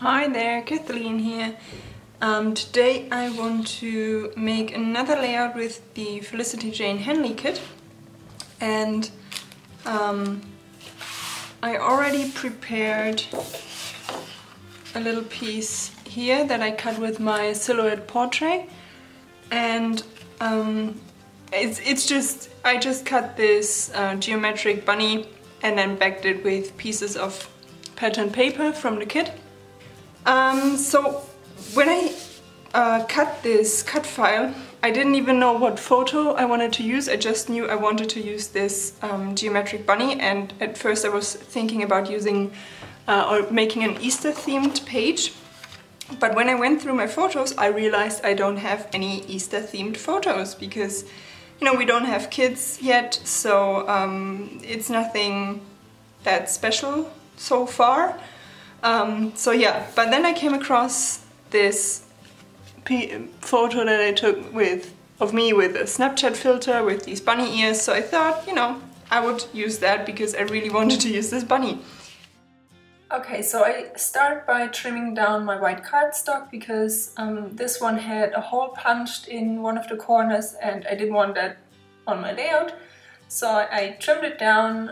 Hi there, Kathleen here. Today I want to make another layout with the Felicity Jane Henley kit, and I already prepared a little piece here that I cut with my silhouette portrait, and I just cut this geometric bunny and then backed it with pieces of pattern paper from the kit. So when I cut this cut file, I didn't even know what photo I wanted to use. I just knew I wanted to use this geometric bunny, and at first I was thinking about using or making an Easter themed page. But when I went through my photos, I realized I don't have any Easter themed photos because, you know, we don't have kids yet, so it's nothing that special so far. So yeah, but then I came across this photo that I took of me with a Snapchat filter with these bunny ears, so I thought, you know, I would use that because I really wanted to use this bunny. Okay, so I start by trimming down my white cardstock because this one had a hole punched in one of the corners and I didn't want that on my layout. So I trimmed it down,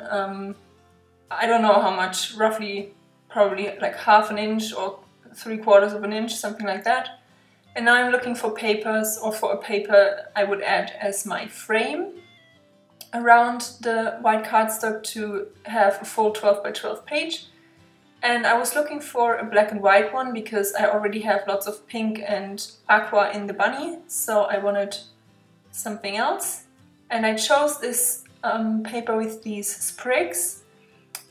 I don't know how much, roughly probably like ½ an inch or 3/4 of an inch, something like that. And now I'm looking for papers, or for a paper I would add as my frame around the white cardstock to have a full 12 by 12 page. And I was looking for a black and white one because I already have lots of pink and aqua in the bunny, so I wanted something else. And I chose this paper with these sprigs.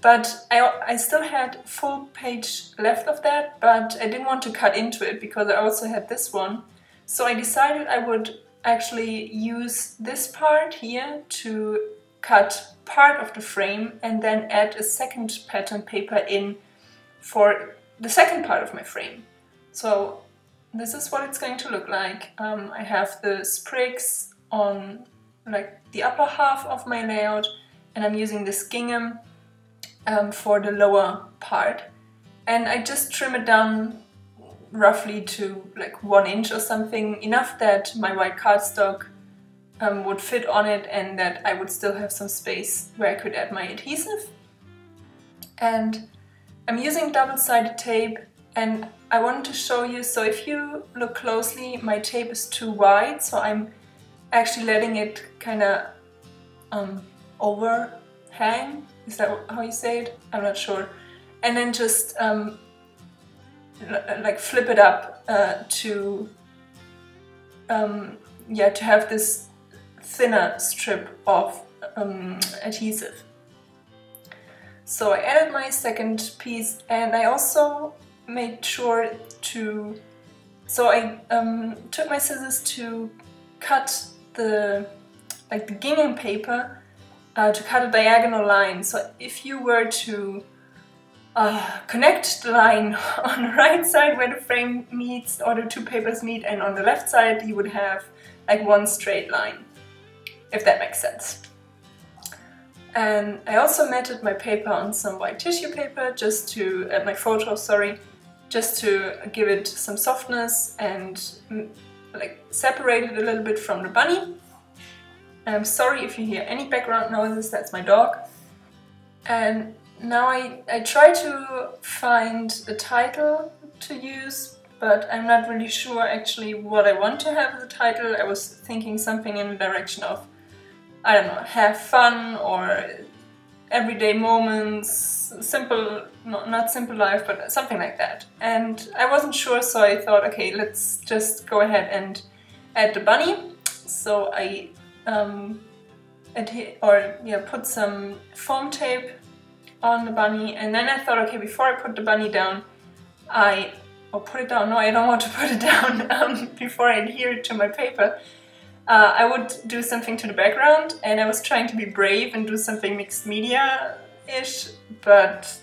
But I still had a full page left of that, but I didn't want to cut into it because I also had this one. So I decided I would actually use this part here to cut part of the frame and then add a second pattern paper in for the second part of my frame. So this is what it's going to look like. I have the sprigs on like the upper half of my layout, and I'm using this gingham for the lower part, and I just trim it down roughly to like 1 inch or something, enough that my white cardstock would fit on it and that I would still have some space where I could add my adhesive. And I'm using double-sided tape, and I wanted to show you, so if you look closely, my tape is too wide, so I'm actually letting it kind of overhang. Is that how you say it? I'm not sure. And then just like flip it up to have this thinner strip of adhesive. So I added my second piece, and I also made sure to, so I took my scissors to cut the gingham paper, to cut a diagonal line. So if you were to connect the line on the right side where the frame meets, or the two papers meet, and on the left side you would have like one straight line, if that makes sense. And I also matted my paper on some white tissue paper, just to, my photo, sorry, just to give it some softness and like separate it a little bit from the bunny. I'm sorry if you hear any background noises, that's my dog. And now I try to find a title to use, but I'm not really sure actually what I want to have as a title. I was thinking something in the direction of, I don't know, have fun or everyday moments, simple, not simple life, but something like that. And I wasn't sure, so I thought, okay, let's just go ahead and add the bunny. So I put some foam tape on the bunny, and then I thought, okay, before I put the bunny down, I don't want to put it down before I adhere it to my paper. I would do something to the background, and I was trying to be brave and do something mixed media-ish, but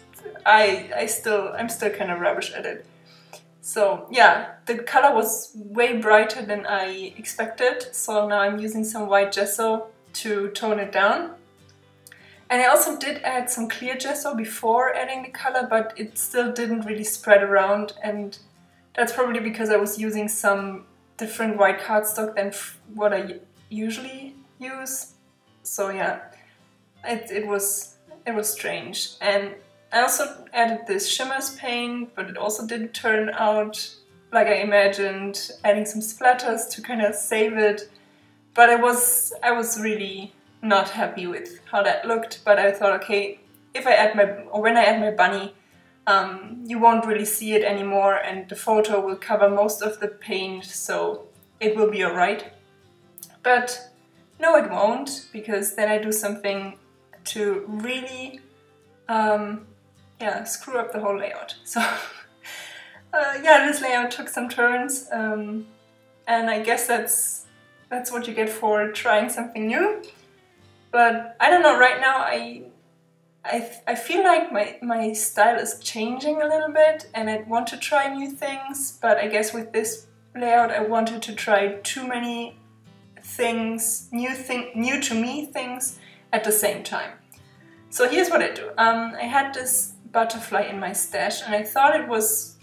I'm still kind of rubbish at it. So yeah, the color was way brighter than I expected, so now I'm using some white gesso to tone it down. And I also did add some clear gesso before adding the color, but it still didn't really spread around, and that's probably because I was using some different white cardstock than what I usually use. So yeah, it was strange. And I also added this shimmers paint, but it also didn't turn out like I imagined, adding some splatters to kind of save it. But I was really not happy with how that looked, but I thought, okay, if I add when I add my bunny, you won't really see it anymore, and the photo will cover most of the paint, so it will be alright. But no, it won't, because then I do something to really yeah, screw up the whole layout. So yeah, this layout took some turns, and I guess that's what you get for trying something new. But I don't know, right now I feel like my style is changing a little bit, and I want to try new things, but I guess with this layout I wanted to try too many things, new to me things at the same time. So here's what I do. I had this butterfly in my stash, and I thought it was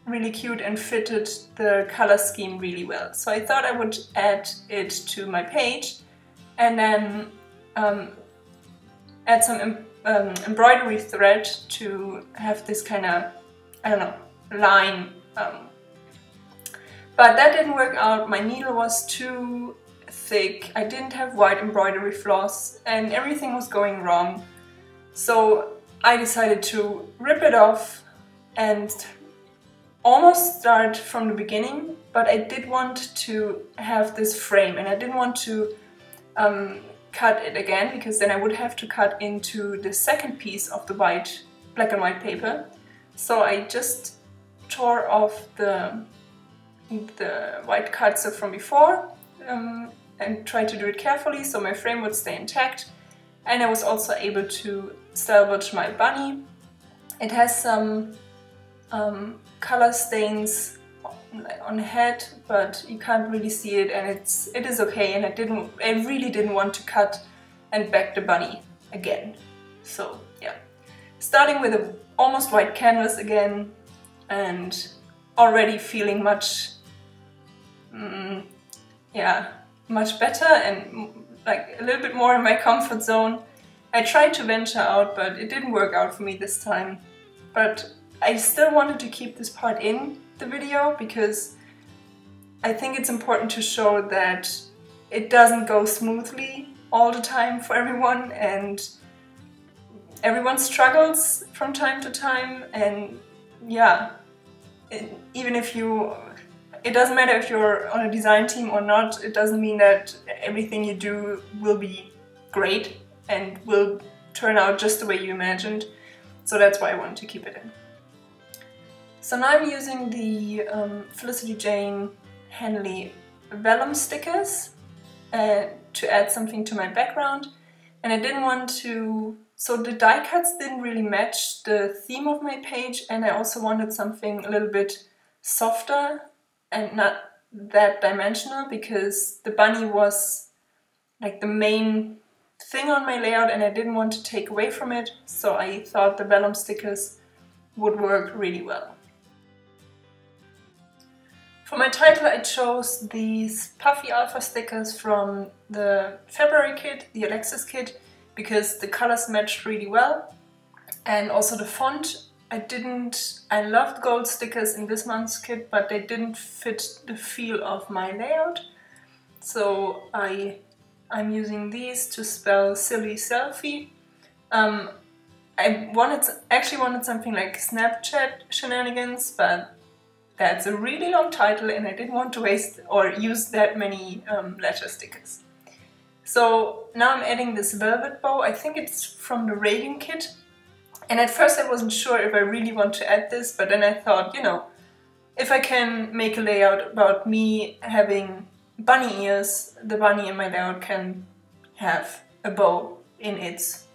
really cute and fitted the color scheme really well. So I thought I would add it to my page, and then add some embroidery thread to have this kind of, I don't know, line. But that didn't work out. My needle was too thick, I didn't have white embroidery floss, and everything was going wrong. So I decided to rip it off and almost start from the beginning, but I did want to have this frame, and I didn't want to cut it again, because then I would have to cut into the second piece of the black and white paper. So I just tore off the white cardstock from before and tried to do it carefully so my frame would stay intact. And I was also able to salvage my bunny. It has some color stains on the head, but you can't really see it, and it is okay. And I really didn't want to cut and back the bunny again. So yeah, starting with an almost white canvas again, and already feeling much yeah, much better and like a little bit more in my comfort zone. I tried to venture out, but it didn't work out for me this time. But I still wanted to keep this part in the video, because I think it's important to show that it doesn't go smoothly all the time for everyone, and everyone struggles from time to time. And yeah, even if it doesn't matter if you're on a design team or not, it doesn't mean that everything you do will be great and will turn out just the way you imagined. So that's why I wanted to keep it in. So now I'm using the Felicity Jane Henley vellum stickers to add something to my background. And I didn't want to... So the die cuts didn't really match the theme of my page, and I also wanted something a little bit softer and not that dimensional, because the bunny was like the main thing on my layout and I didn't want to take away from it. So I thought the vellum stickers would work really well. For my title I chose these puffy alpha stickers from the February kit, the Alexis kit, because the colors matched really well, and also the font. I loved gold stickers in this month's kit, but they didn't fit the feel of my layout. So I'm using these to spell silly selfie. I actually wanted something like Snapchat shenanigans, but that's a really long title and I didn't want to waste or use that many letter stickers. So now I'm adding this velvet bow. I think it's from the Reagan kit. And at first I wasn't sure if I really want to add this, but then I thought, you know, if I can make a layout about me having bunny ears, the bunny in my layout can have a bow in its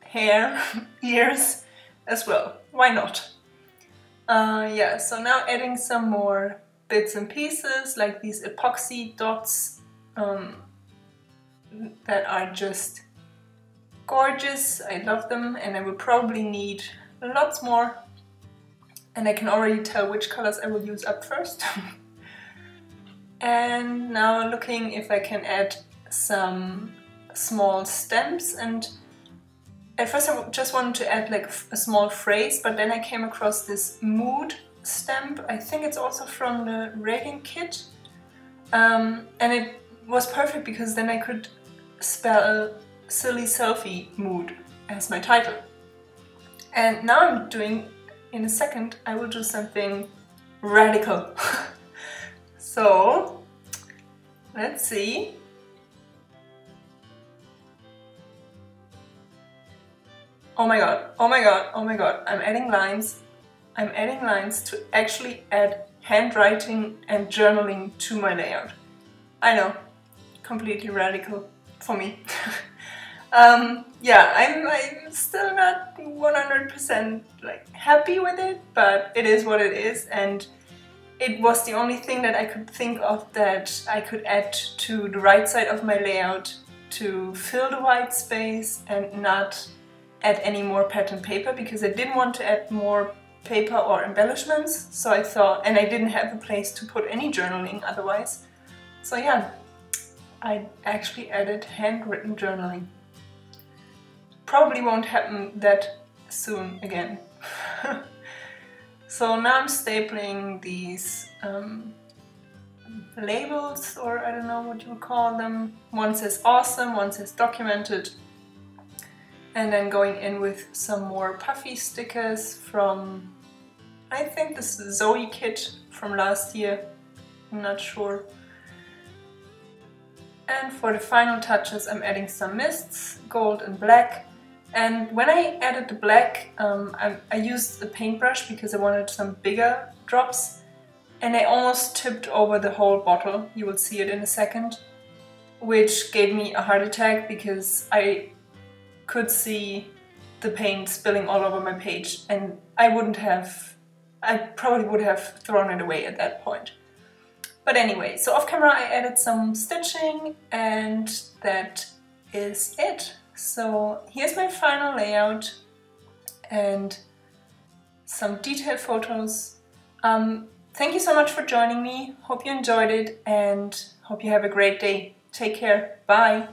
hair, ears as well. Why not? Yeah, so now adding some more bits and pieces, like these epoxy dots that are just gorgeous, I love them, and I will probably need lots more. And I can already tell which colors I will use up first. And now looking if I can add some small stamps, and at first I just wanted to add like a small phrase, but then I came across this mood stamp. I think it's also from the Radiant kit, and it was perfect because then I could spell silly selfie mood as my title. And now I'm doing, in a second, I will do something radical. So let's see. Oh my god, oh my god, oh my god, I'm adding lines. I'm adding lines to actually add handwriting and journaling to my layout. I know, completely radical for me. Yeah, I'm still not 100% like happy with it, but it is what it is, and it was the only thing that I could think of that I could add to the right side of my layout to fill the white space and not add any more pattern paper, because I didn't want to add more paper or embellishments, so I thought, and I didn't have a place to put any journaling otherwise. So yeah, I actually added handwritten journaling. Probably won't happen that soon again. So now I'm stapling these labels, or I don't know what you would call them. One says awesome, one says documented. And then going in with some more puffy stickers from, I think this is Zoe kit from last year, I'm not sure. And for the final touches I'm adding some mists, gold and black. And when I added the black, I used a paintbrush because I wanted some bigger drops. And I almost tipped over the whole bottle, you will see it in a second. Which gave me a heart attack because I could see the paint spilling all over my page, and I probably would have thrown it away at that point. But anyway, so off camera I added some stitching, and that is it. So here's my final layout and some detailed photos. Thank you so much for joining me, hope you enjoyed it, and hope you have a great day. Take care, bye!